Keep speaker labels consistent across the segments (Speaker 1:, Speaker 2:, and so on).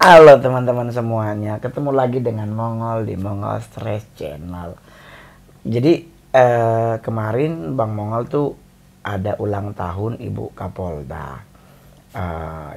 Speaker 1: Halo teman-teman semuanya, ketemu lagi dengan Mongol di Mongol Stress Channel. Jadi kemarin Bang Mongol tuh ada ulang tahun Ibu Kapolda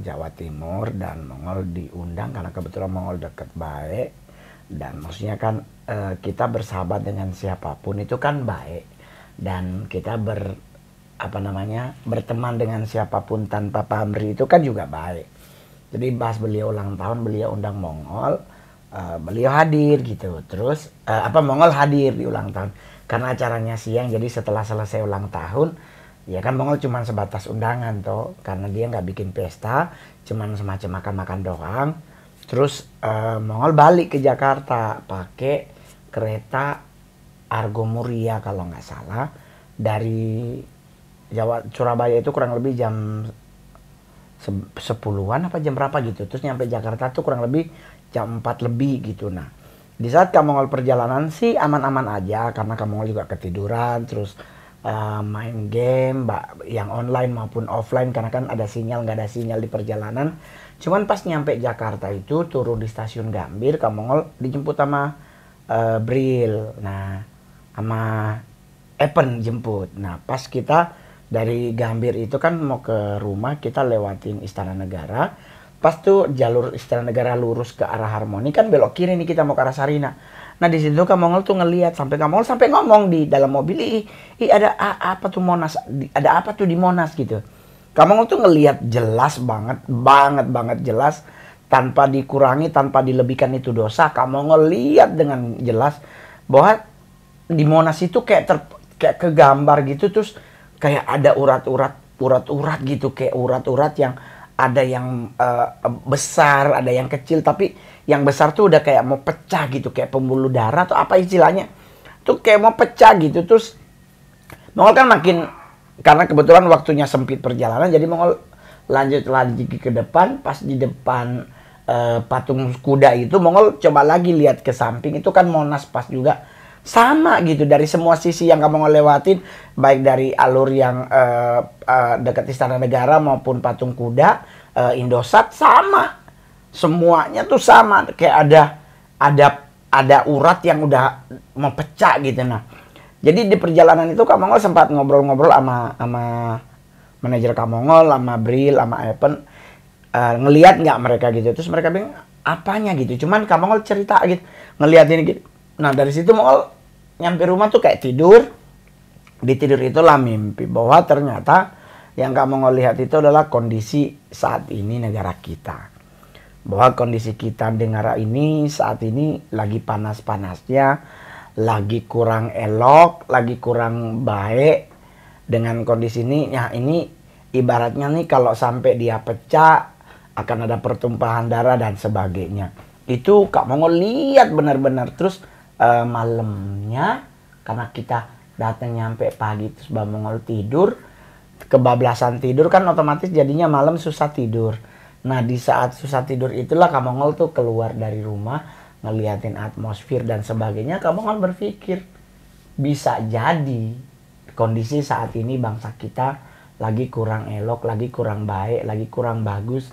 Speaker 1: Jawa Timur, dan Mongol diundang karena kebetulan Mongol deket baik, dan maksudnya kan kita bersahabat dengan siapapun itu kan baik, dan kita berteman dengan siapapun tanpa pamrih itu kan juga baik. Jadi pas beliau ulang tahun, beliau undang Mongol, beliau hadir gitu. Terus Mongol hadir di ulang tahun karena acaranya siang, jadi setelah selesai ulang tahun ya kan Mongol cuma sebatas undangan toh, karena dia nggak bikin pesta, cuman semacam makan-makan doang. Terus Mongol balik ke Jakarta pakai kereta Argo Muria kalau nggak salah, dari Surabaya itu kurang lebih jam 10-an apa jam berapa gitu. Terus nyampe Jakarta tuh kurang lebih jam 4 lebih gitu. Nah, di saat Kak Mongol perjalanan sih aman-aman aja, karena Kak Mongol juga ketiduran, terus main game yang online maupun offline, karena kan ada sinyal nggak ada sinyal di perjalanan. Cuman pas nyampe Jakarta itu turun di stasiun Gambir, Kak Mongol dijemput sama Bril. Nah, sama Epen jemput. Nah, pas kita dari Gambir itu kan mau ke rumah, kita lewatin Istana Negara. Pas tuh jalur Istana Negara lurus ke arah Harmoni, kan belok kiri nih kita mau ke arah Sarina. Nah di situ Kak Mongol tuh ngelihat, sampai Kak Mongol sampai ngomong di dalam mobil, ih ada apa tuh Monas, ada apa tuh di Monas gitu. Kak Mongol tuh ngelihat jelas banget jelas, tanpa dikurangi, tanpa dilebihkan itu dosa. Kak Mongol lihat dengan jelas bahwa di Monas itu kayak kegambar gitu, terus kayak ada urat-urat gitu, kayak urat-urat yang ada yang besar, ada yang kecil, tapi yang besar tuh udah kayak mau pecah gitu, kayak pembuluh darah atau apa istilahnya, tuh kayak mau pecah gitu. Terus Mongol kan makin, karena kebetulan waktunya sempit perjalanan, jadi Mongol lanjut lagi ke depan. Pas di depan patung kuda itu Mongol coba lagi lihat ke samping, itu kan Monas pas juga sama gitu, dari semua sisi yang kamu ngelewatin, baik dari alur yang dekat Istana Negara maupun patung kuda, Indosat, sama semuanya tuh sama, kayak ada urat yang udah mau pecah gitu. Nah jadi di perjalanan itu Kak Mongol sempat ngobrol-ngobrol sama manajer Kak Mongol, sama Bril, sama Epen, ngelihat nggak mereka gitu. Terus mereka bilang apanya gitu, cuman Kak Mongol cerita gitu, ngelihat ini gitu. Nah dari situ Mongol nyampe rumah tuh kayak tidur. Di tidur itulah mimpi bahwa ternyata yang Kak Mongol lihat itu adalah kondisi saat ini negara kita. Bahwa kondisi kita negara ini saat ini lagi panas-panasnya, lagi kurang elok, lagi kurang baik. Dengan kondisi ini, ya ini ibaratnya nih kalau sampai dia pecah akan ada pertumpahan darah dan sebagainya. Itu Kak Mongol lihat benar-benar. Terus malamnya karena kita datang nyampe pagi, terus Bang Mongol tidur, kebablasan tidur kan otomatis jadinya malam susah tidur. Nah di saat susah tidur itulah Kak Mongol tuh keluar dari rumah, ngeliatin atmosfer dan sebagainya. Kak Mongol berpikir bisa jadi kondisi saat ini bangsa kita lagi kurang elok, lagi kurang baik, lagi kurang bagus.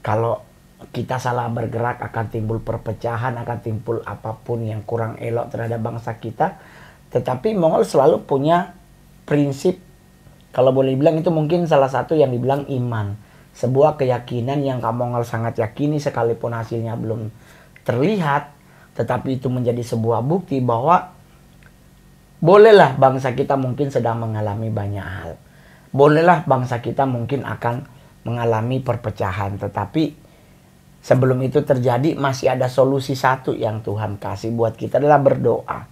Speaker 1: Kalau kita salah bergerak akan timbul perpecahan, akan timbul apapun yang kurang elok terhadap bangsa kita. Tetapi Mongol selalu punya prinsip, kalau boleh dibilang itu mungkin salah satu yang dibilang iman. Sebuah keyakinan yang Kak Mongol sangat yakini sekalipun hasilnya belum terlihat, tetapi itu menjadi sebuah bukti bahwa bolehlah bangsa kita mungkin sedang mengalami banyak hal. Bolehlah bangsa kita mungkin akan mengalami perpecahan, tetapi sebelum itu terjadi masih ada solusi satu yang Tuhan kasih buat kita, adalah berdoa.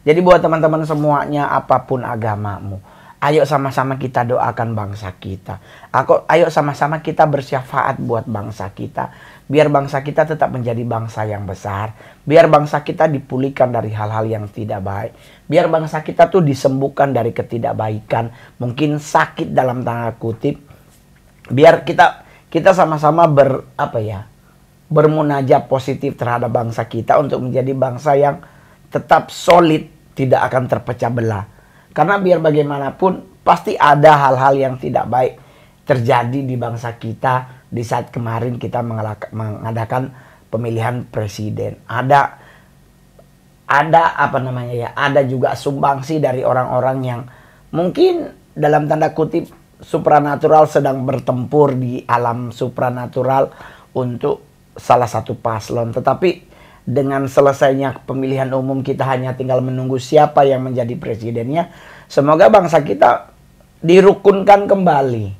Speaker 1: Jadi buat teman-teman semuanya, apapun agamamu, ayo sama-sama kita doakan bangsa kita. Ayo sama-sama kita bersyafaat buat bangsa kita, biar bangsa kita tetap menjadi bangsa yang besar, biar bangsa kita dipulihkan dari hal-hal yang tidak baik, biar bangsa kita tuh disembuhkan dari ketidakbaikan, mungkin sakit dalam tanda kutip, biar kita sama-sama bermunajat positif terhadap bangsa kita untuk menjadi bangsa yang tetap solid, tidak akan terpecah belah. Karena biar bagaimanapun pasti ada hal-hal yang tidak baik terjadi di bangsa kita, di saat kemarin kita mengadakan pemilihan presiden. Ada apa namanya ya, ada juga sumbangsi dari orang-orang yang mungkin dalam tanda kutip supranatural sedang bertempur di alam supranatural untuk salah satu paslon. Tetapi dengan selesainya pemilihan umum kita hanya tinggal menunggu siapa yang menjadi presidennya. Semoga bangsa kita dirukunkan kembali.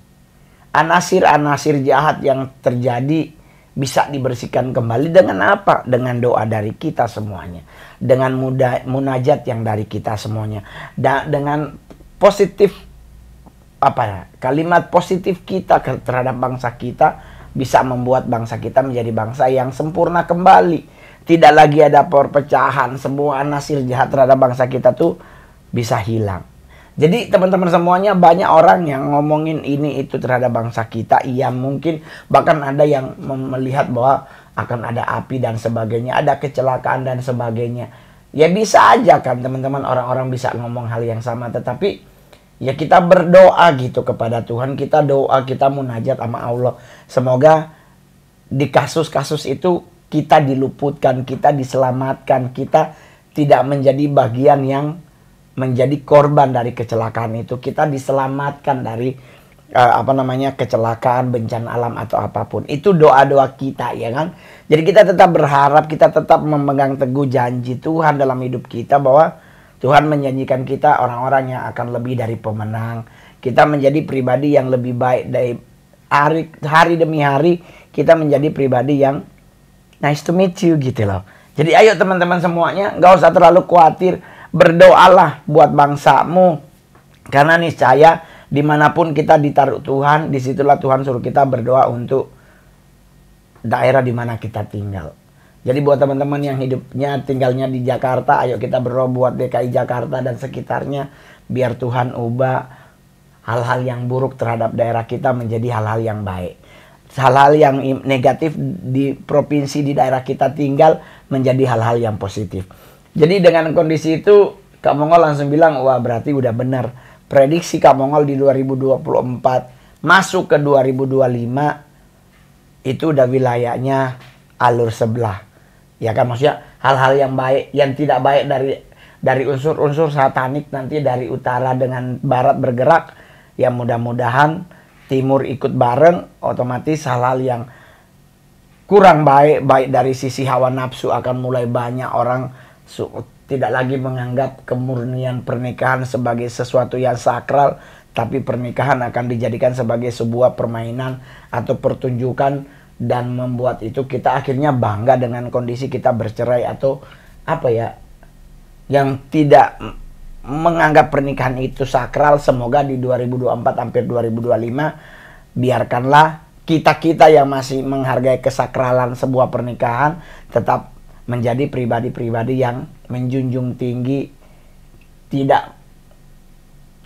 Speaker 1: Anasir-anasir jahat yang terjadi bisa dibersihkan kembali dengan apa? Dengan doa dari kita semuanya. Dengan munajat yang dari kita semuanya. Dengan positif kalimat positif kita terhadap bangsa kita bisa membuat bangsa kita menjadi bangsa yang sempurna kembali. Tidak lagi ada perpecahan, semua anasir jahat terhadap bangsa kita tuh bisa hilang. Jadi teman-teman semuanya, banyak orang yang ngomongin ini itu terhadap bangsa kita. Iya, mungkin bahkan ada yang melihat bahwa akan ada api dan sebagainya, ada kecelakaan dan sebagainya. Ya bisa aja kan teman-teman, orang-orang bisa ngomong hal yang sama. Tetapi ya kita berdoa gitu kepada Tuhan. Kita doa, kita munajat sama Allah. Semoga di kasus-kasus itu kita diluputkan, kita diselamatkan. Kita tidak menjadi bagian yang menjadi korban dari kecelakaan itu. Kita diselamatkan dari kecelakaan, bencana alam atau apapun. Itu doa-doa kita, ya kan? Jadi kita tetap berharap, kita tetap memegang teguh janji Tuhan dalam hidup kita bahwa Tuhan menjanjikan kita orang-orang yang akan lebih dari pemenang. Kita menjadi pribadi yang lebih baik dari hari demi hari. Kita menjadi pribadi yang nice to meet you gitu loh. Jadi ayo teman-teman semuanya, nggak usah terlalu khawatir. Berdoalah buat bangsamu. Karena niscaya dimanapun kita ditaruh Tuhan, disitulah Tuhan suruh kita berdoa untuk daerah dimana kita tinggal. Jadi buat teman-teman yang hidupnya tinggalnya di Jakarta, ayo kita berdoa buat DKI Jakarta dan sekitarnya. Biar Tuhan ubah hal-hal yang buruk terhadap daerah kita menjadi hal-hal yang baik. Hal-hal yang negatif di provinsi, di daerah kita tinggal menjadi hal-hal yang positif. Jadi dengan kondisi itu, Kak Mongol langsung bilang, wah berarti udah benar. Prediksi Kak Mongol di 2024 masuk ke 2025 itu udah wilayahnya alur sebelah. Ya kan, maksudnya hal-hal yang baik, yang tidak baik dari unsur-unsur satanik nanti dari utara dengan barat bergerak. Ya mudah-mudahan timur ikut bareng, otomatis hal-hal yang kurang baik dari sisi hawa nafsu akan mulai banyak. Orang tidak lagi menganggap kemurnian pernikahan sebagai sesuatu yang sakral, tapi pernikahan akan dijadikan sebagai sebuah permainan atau pertunjukan, dan membuat itu kita akhirnya bangga dengan kondisi kita bercerai atau yang tidak menganggap pernikahan itu sakral. Semoga di 2024 hampir 2025 biarkanlah kita yang masih menghargai kesakralan sebuah pernikahan tetap menjadi pribadi-pribadi yang menjunjung tinggi, tidak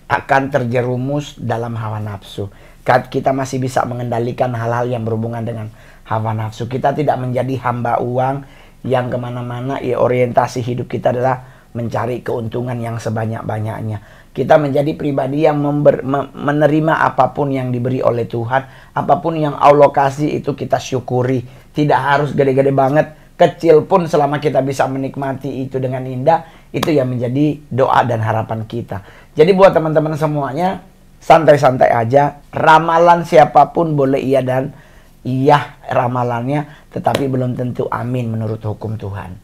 Speaker 1: akan terjerumus dalam hawa nafsu. Kita masih bisa mengendalikan hal-hal yang berhubungan dengan hawa nafsu. Kita tidak menjadi hamba uang yang kemana-mana. Ya, orientasi hidup kita adalah mencari keuntungan yang sebanyak-banyaknya. Kita menjadi pribadi yang menerima apapun yang diberi oleh Tuhan. Apapun yang Allah kasih itu kita syukuri. Tidak harus gede-gede banget. Kecil pun selama kita bisa menikmati itu dengan indah, itu yang menjadi doa dan harapan kita. Jadi buat teman-teman semuanya, santai-santai aja. Ramalan siapapun boleh iya dan iya ramalannya, tetapi belum tentu amin menurut hukum Tuhan.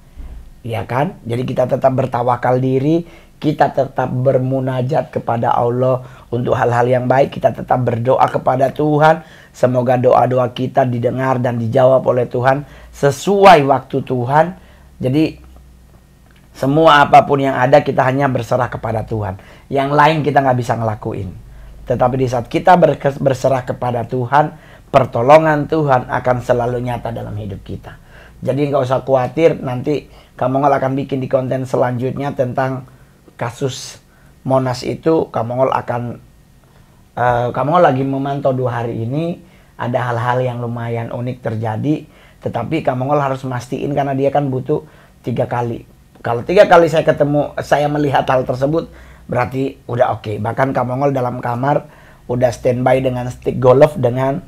Speaker 1: Iya kan? Jadi kita tetap bertawakal diri, kita tetap bermunajat kepada Allah untuk hal-hal yang baik, kita tetap berdoa kepada Tuhan. Semoga doa-doa kita didengar dan dijawab oleh Tuhan sesuai waktu Tuhan. Jadi semua apapun yang ada kita hanya berserah kepada Tuhan. Yang lain kita nggak bisa ngelakuin. Tetapi di saat kita berserah kepada Tuhan, pertolongan Tuhan akan selalu nyata dalam hidup kita. Jadi nggak usah khawatir, nanti Kak Mongol akan bikin di konten selanjutnya tentang kasus Monas itu. Kak Mongol lagi memantau 2 hari ini, ada hal-hal yang lumayan unik terjadi, tetapi Kak Mongol harus mastiin karena dia kan butuh 3 kali. Kalau 3 kali saya melihat hal tersebut, berarti udah oke. Bahkan Kak Mongol dalam kamar udah standby dengan stick golf dengan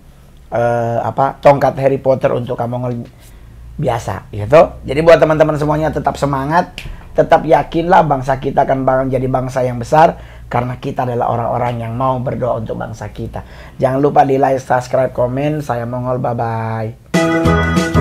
Speaker 1: tongkat Harry Potter untuk Kamongol biasa gitu. Jadi buat teman-teman semuanya tetap semangat, tetap yakinlah bangsa kita akan jadi bangsa yang besar karena kita adalah orang-orang yang mau berdoa untuk bangsa kita. Jangan lupa di like, subscribe, komen. Saya Mongol, bye bye.